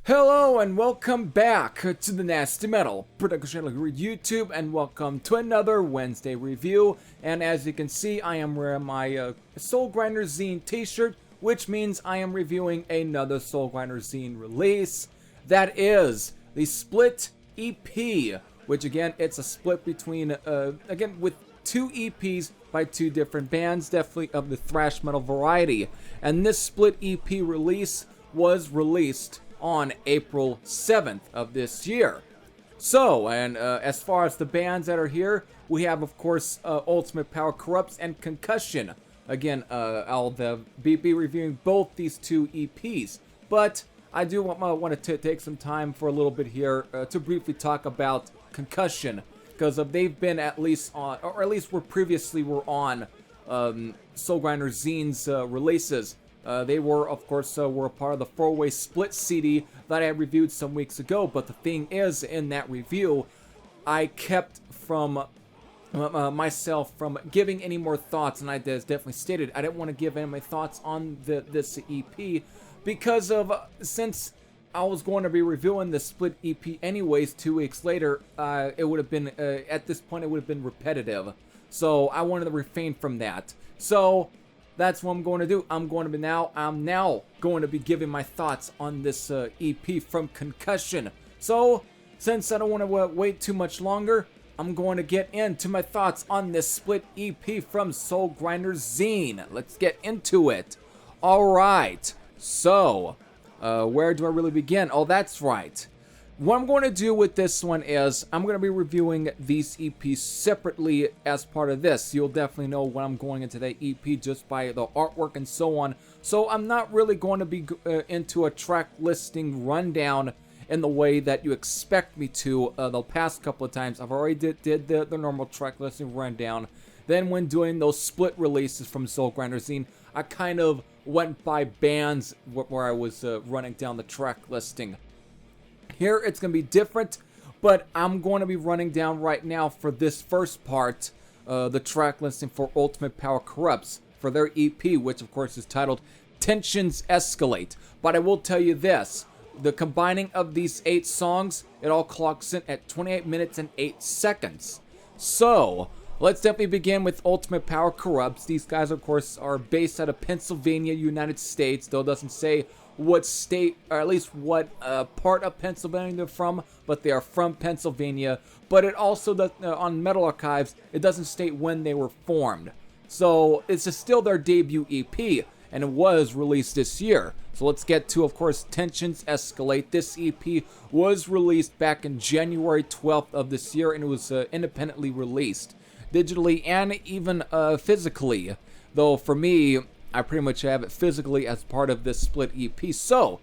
Hello and welcome back to the Nasty Metal Production channel here at YouTube, and welcome to another Wednesday review. And as you can see, I am wearing my Soulgrinder Zine t-shirt, which means I am reviewing another Soulgrinder Zine release. That is the Split EP, which again, it's a split between, again, with two EPs by two different bands, definitely of the thrash metal variety. And this Split EP release was released on April 7th of this year. So, and as far as the bands that are here, we have, of course, Ultimate Power Corrupts and Concussion. Again, I'll be reviewing both these two EPs, but I do want to take some time for a little bit here to briefly talk about Concussion, because they've been at least on, or at least previously were on Soulgrinder Zine's releases. They were, of course, were a part of the 4-way split CD that I reviewed some weeks ago. But the thing is, in that review, I kept from myself from giving any more thoughts, and I definitely stated I didn't want to give any of my thoughts on this EP because of since I was going to be reviewing the split EP anyways 2 weeks later. It would have been at this point it would have been repetitive, so I wanted to refrain from that. So that's what I'm going to do. I'm now going to be giving my thoughts on this EP from Concussion. So, since I don't want to wait too much longer, I'm going to get into my thoughts on this split EP from Soulgrinder Zine. Let's get into it. Alright, so, where do I really begin? Oh, that's right. What I'm going to do with this one is I'm going to be reviewing these EPs separately as part of this. You'll definitely know when I'm going into that EP just by the artwork and so on. So I'm not really going to be into a track listing rundown in the way that you expect me to. The past couple of times I've already did the normal track listing rundown. Then when doing those split releases from Soulgrinder Zine, I kind of went by bands where I was running down the track listing. Here it's going to be different, but I'm going to be running down right now for this first part the track listing for Ultimate Power Corrupts for their EP, which of course is titled Tensions Escalate. But I will tell you this, the combining of these 8 songs, it all clocks in at 28 minutes and 8 seconds. So, let's definitely begin with Ultimate Power Corrupts. These guys, of course, are based out of Pennsylvania, United States, though it doesn't say what state, or at least what part of Pennsylvania they're from, but they are from Pennsylvania. But it also, on Metal Archives, it doesn't state when they were formed. So it's still their debut EP, and it was released this year. So let's get to, of course, Tensions Escalate. This EP was released back in January 12th of this year, and it was independently released, digitally and even physically. Though for me, I pretty much have it physically as part of this split EP. So,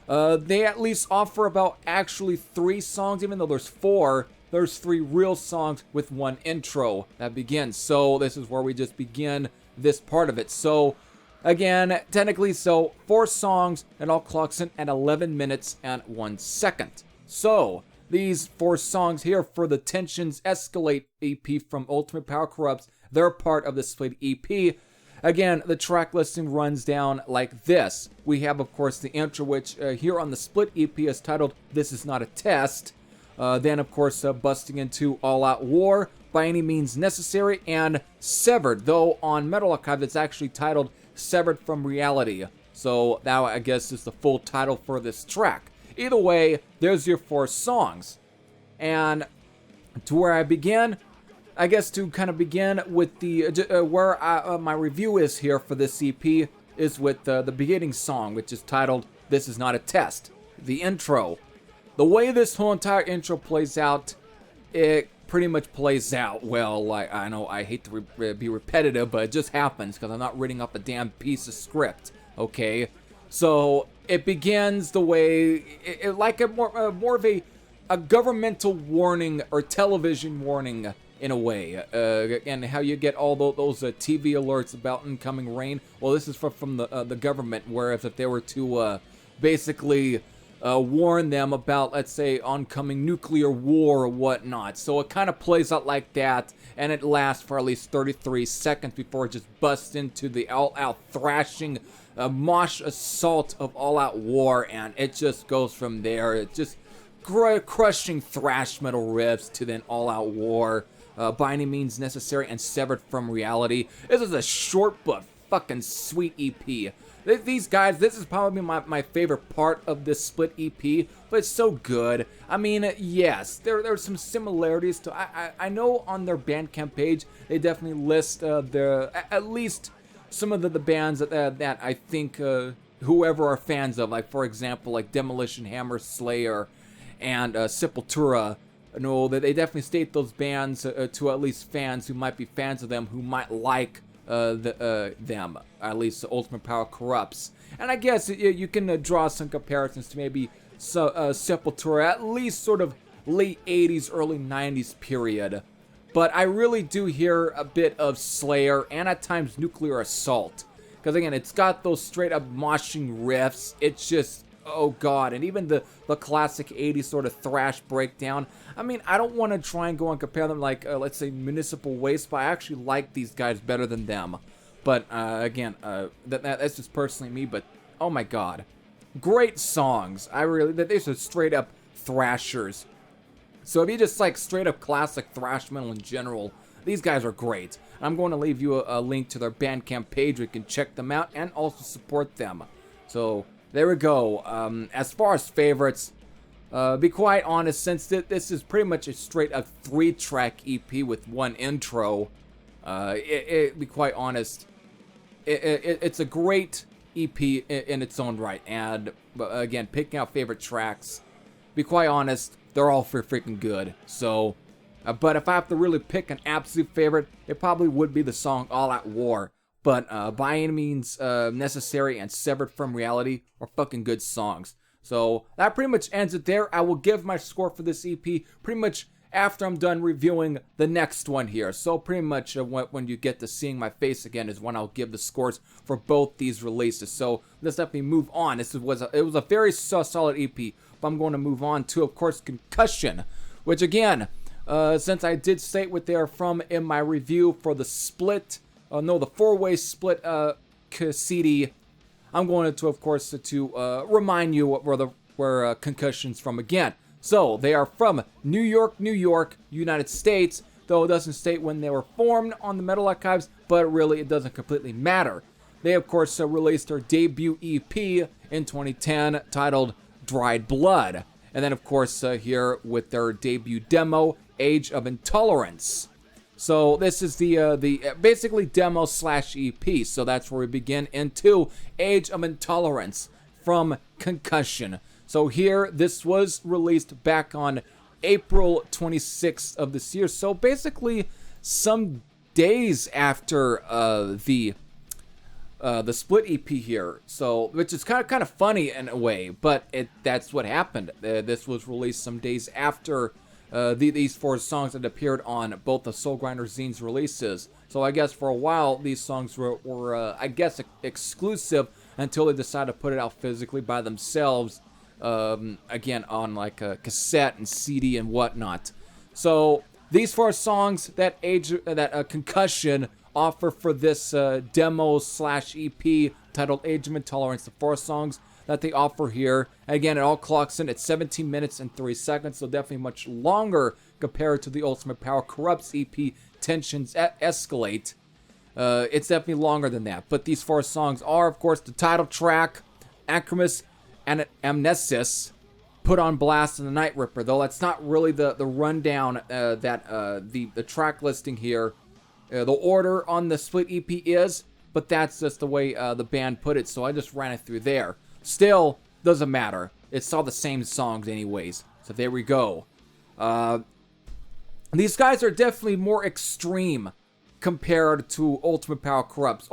they at least offer about actually 3 songs, even though there's 4. There's 3 real songs with 1 intro that begins. So, this is where we just begin this part of it. So, again, technically, 4 songs, and all clocks in at 11 minutes and 1 second. So, these 4 songs here for the Tensions Escalate EP from Ultimate Power Corrupts, they're part of the split EP. Again, the track listing runs down like this. We have, of course, the intro, which here on the split EP is titled This Is Not a Test. Then, of course, busting into All Out War, By Any Means Necessary, and Severed, though on Metal Archive it's actually titled Severed from Reality. So that, I guess, is the full title for this track. Either way, there's your 4 songs. And to where I begin, I guess to kind of begin with the where my review is here for this EP is with the beginning song, which is titled This Is Not a Test. The intro. The way this whole entire intro plays out, it pretty much plays out well. Like, I know I hate to be repetitive, but it just happens because I'm not reading off a damn piece of script. Okay, so it begins the way like more of a governmental warning or television warning. In a way, and how you get all those TV alerts about incoming rain. Well, this is from the government, whereas if they were to basically warn them about, let's say, oncoming nuclear war or whatnot. So it kind of plays out like that, and it lasts for at least 33 seconds before it just busts into the all-out thrashing mosh assault of All Out War, and it just goes from there. It just crushing thrash metal riffs to then All Out War, by any means necessary, and Severed from Reality. This is a short but fucking sweet EP. These guys, this is probably my favorite part of this split EP, but it's so good. I mean, yes, there's some similarities to, I know on their Bandcamp page, they definitely list at least some of the bands that I think whoever are fans of, like for example, like Demolition Hammer, Slayer, and Sepultura. No, they definitely state those bands to at least fans who might be fans of them, who might like them, at least Ultimate Power Corrupts. And I guess you can draw some comparisons to maybe Sepultura, at least sort of late 80s, early 90s period. But I really do hear a bit of Slayer and at times Nuclear Assault. Because again, it's got those straight up moshing riffs. It's just, oh god, and even the classic 80s sort of thrash breakdown. I mean, I don't want to try and go and compare them like, let's say, Municipal Waste, but I actually like these guys better than them. But again, that's just personally me, but oh my god. Great songs. These are straight up thrashers. So if you just like straight up classic thrash metal in general, these guys are great. I'm going to leave you a link to their Bandcamp page where you can check them out and also support them. So there we go. As far as favorites, be quite honest, since this is pretty much a straight up 3-track EP with one intro, be quite honest, it's a great EP in its own right. And again, picking out favorite tracks, be quite honest, they're all freaking good. So, but if I have to really pick an absolute favorite, it probably would be the song All Out War. But by any means necessary and Severed from Reality are fucking good songs. So that pretty much ends it there. I will give my score for this EP pretty much after I'm done reviewing the next one here. So pretty much when you get to seeing my face again is when I'll give the scores for both these releases. So let's definitely move on. It was a very solid EP. But I'm going to move on to, of course, Concussion, which again, since I did state what they are from in my review for the split, the 4-way split CD, I'm going to, of course, to remind you where Concussion's from again. So they are from New York, United States, though it doesn't state when they were formed on the Metal Archives, but really it doesn't completely matter. They, of course, released their debut EP in 2010 titled Dried Blood. And then, of course, here with their debut demo, Age of Intolerance. So this is the basically demo / EP. So that's where we begin into Age of Intolerance from Concussion. So here, this was released back on April 26th of this year. So basically, some days after the split EP here. So, which is kind of funny in a way, but that's what happened. This was released some days after these 4 songs had appeared on both the Soulgrinder Zine's releases. So I guess for a while these songs were I guess exclusive until they decided to put it out physically by themselves. Again on like a cassette and CD and whatnot. So these 4 songs that Concussion offer for this demo / EP titled Age of Intolerance, the 4 songs that they offer here. Again, it all clocks in at 17 minutes and 3 seconds, so definitely much longer compared to the Ultimate Power Corrupts EP, Tensions Escalate. It's definitely longer than that, but these 4 songs are, of course, the title track, Acromus and Amnesis, Put on Blast, and the Night Ripper, though that's not really the rundown the track listing here. The order on the split EP is, but that's just the way the band put it, so I just ran it through there. Still, doesn't matter. It's all the same songs anyways, so there we go. These guys are definitely more extreme compared to Ultimate Power Corrupts.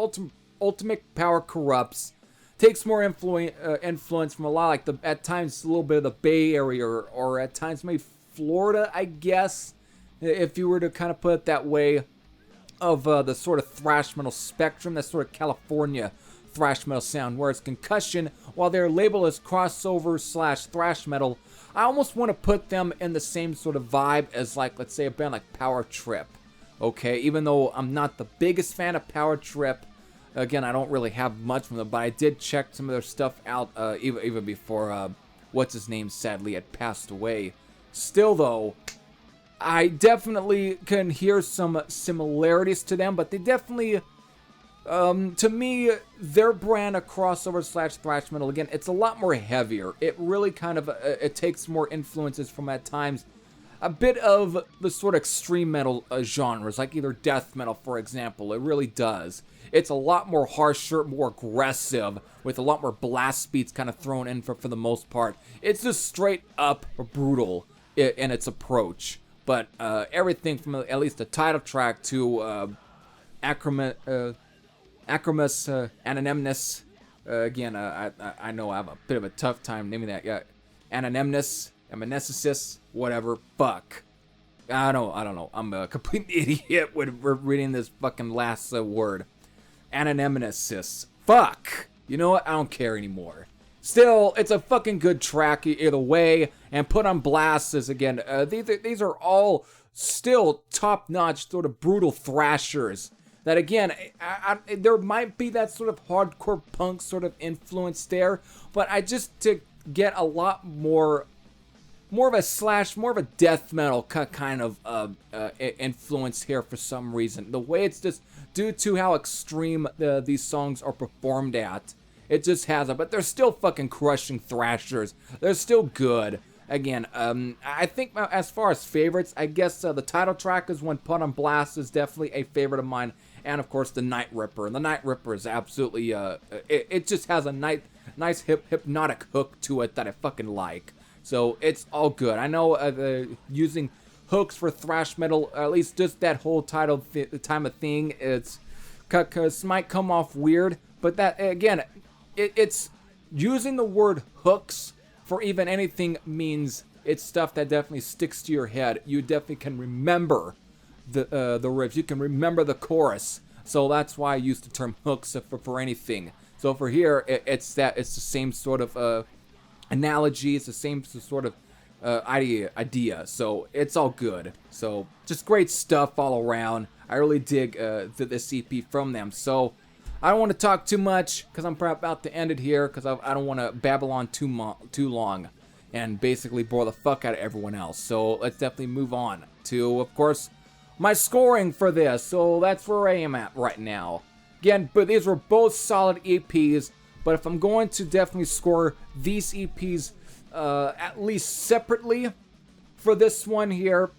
Ultimate Power Corrupts takes more influence from a lot, like at times a little bit of the Bay Area, or at times maybe Florida, I guess, if you were to kind of put it that way, of the sort of thrash metal spectrum, that sort of California thrash metal sound. Whereas Concussion, while they're labeled as crossover / thrash metal, I almost want to put them in the same sort of vibe as, like, let's say a band like Power Trip. Okay, even though I'm not the biggest fan of Power Trip, Again, I don't really have much from them, but I did check some of their stuff out even before what's his name sadly had passed away. Still though, I definitely can hear some similarities to them, but they definitely, to me, their brand of crossover / thrash metal, again, it's a lot more heavier. It really kind of, it takes more influences from at times a bit of the sort of extreme metal genres, like either death metal, for example. It really does. It's a lot more harsher, more aggressive, with a lot more blast beats kind of thrown in for the most part. It's just straight up brutal in its approach. But everything from at least the title track to Acromus Anonymous. Again, I know I have a bit of a tough time naming that. Yeah, Anonymous, Amnesis, whatever. Fuck. I don't know. I'm a complete idiot when we're reading this fucking last word. Anonymous. Fuck. You know what? I don't care anymore. Still, it's a fucking good track either way, and Put on Blast is, again, these are all still top-notch sort of brutal thrashers that, again, there might be that sort of hardcore punk sort of influence there, but I just to get a lot more of a death metal kind of influence here for some reason. The way it's just due to how extreme these songs are performed at. It just has it, but they're still fucking crushing thrashers. They're still good. Again, I think as far as favorites, I guess the title track is one. Put on Blast is definitely a favorite of mine. And of course, the Night Ripper. And the Night Ripper is absolutely, it just has a nice hypnotic hook to it that I fucking like. So it's all good. I know using hooks for thrash metal, at least just that whole title time of thing, it's might come off weird. But that, again, it's using the word hooks for even anything means it's stuff that definitely sticks to your head. You definitely can remember the riffs. You can remember the chorus. So that's why I use the term hooks for anything. So for here, it's the same sort of analogy. It's the same sort of idea. So it's all good. So just great stuff all around. I really dig this EP from them. So I don't want to talk too much because I'm probably about to end it here because I don't want to babble on too long and basically bore the fuck out of everyone else. So let's definitely move on to, of course, my scoring for this. So that's where I am at right now. Again, but these were both solid EPs. But if I'm going to definitely score these EPs at least separately for this one here,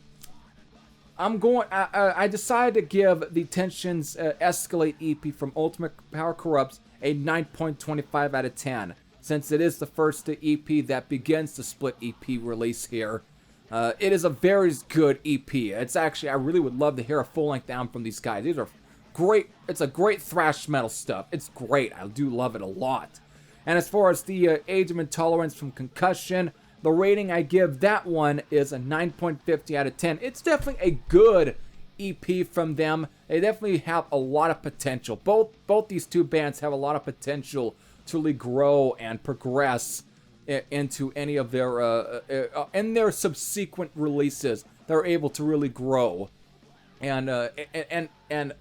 I decided to give the Tensions Escalate EP from Ultimate Power Corrupts a 9.25 out of 10, since it is the first EP that begins the split EP release here. It is a very good EP. It's actually, I really would love to hear a full-length album from these guys. These are great. It's a great thrash metal stuff. It's great. I do love it a lot. And as far as the Age of Intolerance from Concussion, the rating I give that one is a 9.50 out of 10. It's definitely a good EP from them. They definitely have a lot of potential. Both these two bands have a lot of potential to really grow and progress into any of their in their subsequent releases. They're able to really grow and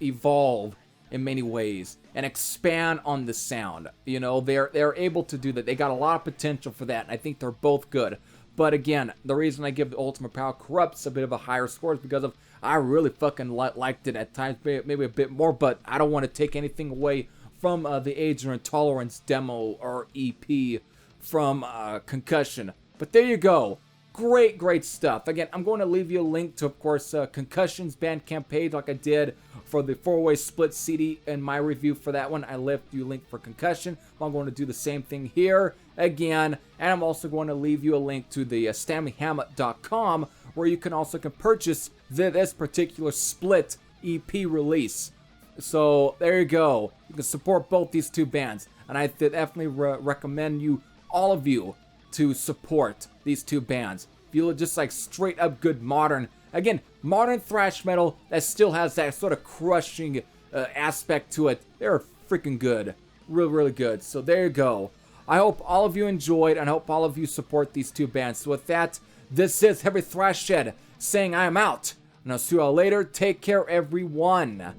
evolve in many ways and expand on the sound. You know, they're able to do that. They got a lot of potential for that, and I think they're both good. But again, the reason I give the Ultimate Power Corrupts a bit of a higher score is because of I really fucking liked it at times, maybe a bit more, but I don't want to take anything away from the Age of Intolerance demo or EP from Concussion. But there you go. Great stuff. Again, I'm going to leave you a link to, of course, Concussion's Bandcamp page like I did for the 4-way split CD in my review for that one. I left you a link for Concussion. I'm going to do the same thing here again. And I'm also going to leave you a link to the StanleyHamlet.com where you can also purchase this particular split EP release. So there you go. You can support both these two bands. And I definitely recommend all of you, to support these two bands. If you look just like straight up good modern thrash metal that still has that sort of crushing aspect to it, they're freaking good. Really good. So there you go. I hope all of you enjoyed and I hope all of you support these two bands. So with that, this is Heavy Thrash Shed saying I am out. And I'll see you all later. Take care, everyone.